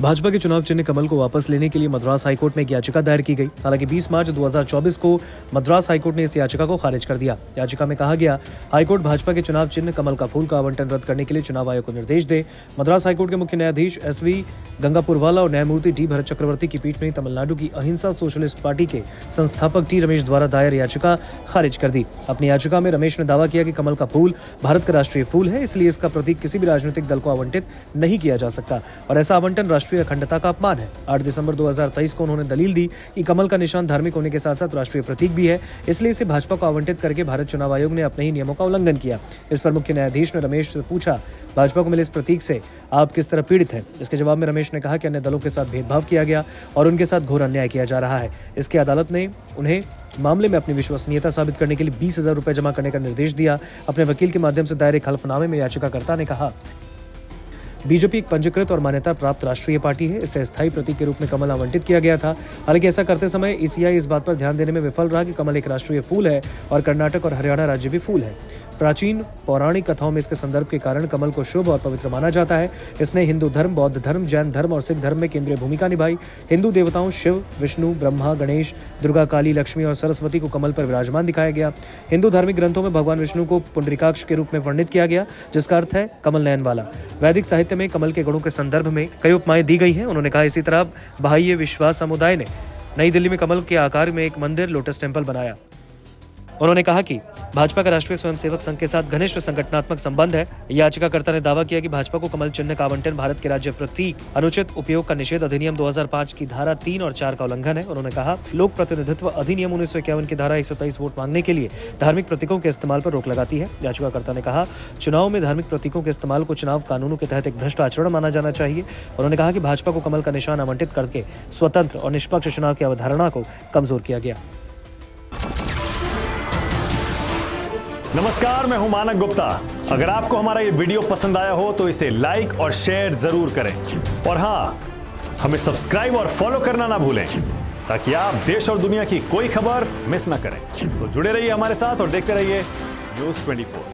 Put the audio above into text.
भाजपा के चुनाव चिन्ह कमल को वापस लेने के लिए मद्रास हाईकोर्ट में एक याचिका दायर की गई। हालांकि 20 मार्च 2024 को मद्रास हाईकोर्ट ने इस याचिका को खारिज कर दिया। याचिका में कहा गया, हाईकोर्ट भाजपा के चुनाव चिन्ह कमल का फूल का आवंटन रद्द करने के लिए चुनाव आयोग को निर्देश दे। मद्रास हाईकोर्ट के मुख्य न्यायाधीश SV गंगापुरवाला और न्यायमूर्ति D भरत चक्रवर्ती की पीठ ने तमिलनाडु की अहिंसा सोशलिस्ट पार्टी के संस्थापक T रमेश द्वारा दायर याचिका खारिज कर दी। अपनी याचिका में रमेश ने दावा किया कि कमल का फूल भारत का राष्ट्रीय फूल है, इसलिए इसका प्रतीक किसी भी राजनीतिक दल को आवंटित नहीं किया जा सकता और ऐसा आवंटन राष्ट्रीय अखंडता का अपमान है। 8 दिसंबर 2023 को उन्होंने दलील दी कि कमल का निशान धार्मिक होने के साथ साथ राष्ट्रीय प्रतीक भी है, इसलिए इसे भाजपा को आवंटित करके भारत चुनाव आयोग ने अपने ही नियमों का उल्लंघन किया। इस पर मुख्य न्यायाधीश ने रमेश से पूछा, भाजपा को मिले इस प्रतीक से आप किस तरह पीड़ित हैं? इसके जवाब में रमेश ने कहा कि अन्य दलों के साथ भेदभाव किया गया और उनके साथ घोर अन्याय किया जा रहा है। इसके अदालत ने उन्हें मामले में अपनी विश्वसनीयता साबित करने के लिए 20,000 रुपए जमा करने का निर्देश दिया। अपने वकील के माध्यम से दायर एक हल्फनामे में याचिकाकर्ता ने कहा, बीजेपी एक पंजीकृत और मान्यता प्राप्त राष्ट्रीय पार्टी है। इसे स्थायी प्रतीक के रूप में कमल आवंटित किया गया था। हालांकि ऐसा करते समय ECI इस बात पर ध्यान देने में विफल रहा कि कमल एक राष्ट्रीय फूल है और कर्नाटक और हरियाणा राज्य भी फूल है। प्राचीन पौराणिक कथाओं में इसके संदर्भ के कारण कमल को शुभ और पवित्र माना जाता है। इसने हिंदू धर्म, बौद्ध धर्म, जैन धर्म और सिख धर्म में केंद्रीय भूमिका निभाई। हिंदू देवताओं शिव, विष्णु, ब्रह्मा, गणेश, दुर्गा, काली, लक्ष्मी और सरस्वती को कमल पर विराजमान दिखाया गया। हिंदू धार्मिक ग्रंथों में भगवान विष्णु को पुंडरीकाक्ष के रूप में वर्णित किया गया, जिसका अर्थ है कमल नयन वाला। वैदिक साहित्य में कमल के गुणों के संदर्भ में कई उपमाएं दी गई हैं। उन्होंने कहा, इसी तरह बाह्य विश्वास समुदाय ने नई दिल्ली में कमल के आकार में एक मंदिर, लोटस टेम्पल बनाया। उन्होंने कहा कि भाजपा का राष्ट्रीय स्वयंसेवक संघ के साथ घनिष्ठ संगठनात्मक संबंध है। याचिकाकर्ता ने दावा किया कि भाजपा को कमल चिन्ह का आवंटन भारत के राज्य प्रतीक अनुचित उपयोग का निषेध अधिनियम 2005 की धारा 3 और 4 का उल्लंघन है। उन्होंने कहा, लोक प्रतिनिधित्व अधिनियम 1951 की धारा 123 वोट मांगने के लिए धार्मिक प्रतीकों के इस्तेमाल पर रोक लगाती है। याचिकाकर्ता ने कहा, चुनाव में धार्मिक प्रतीकों के इस्तेमाल को चुनाव कानूनों के तहत एक भ्रष्ट आचरण माना जाना चाहिए। उन्होंने कहा कि भाजपा को कमल का निशान आवंटित करके स्वतंत्र और निष्पक्ष चुनाव की अवधारणा को कमजोर किया गया। नमस्कार, मैं हूं मानक गुप्ता। अगर आपको हमारा ये वीडियो पसंद आया हो तो इसे लाइक और शेयर जरूर करें और हाँ, हमें सब्सक्राइब और फॉलो करना ना भूलें ताकि आप देश और दुनिया की कोई खबर मिस ना करें। तो जुड़े रहिए हमारे साथ और देखते रहिए न्यूज़ 24।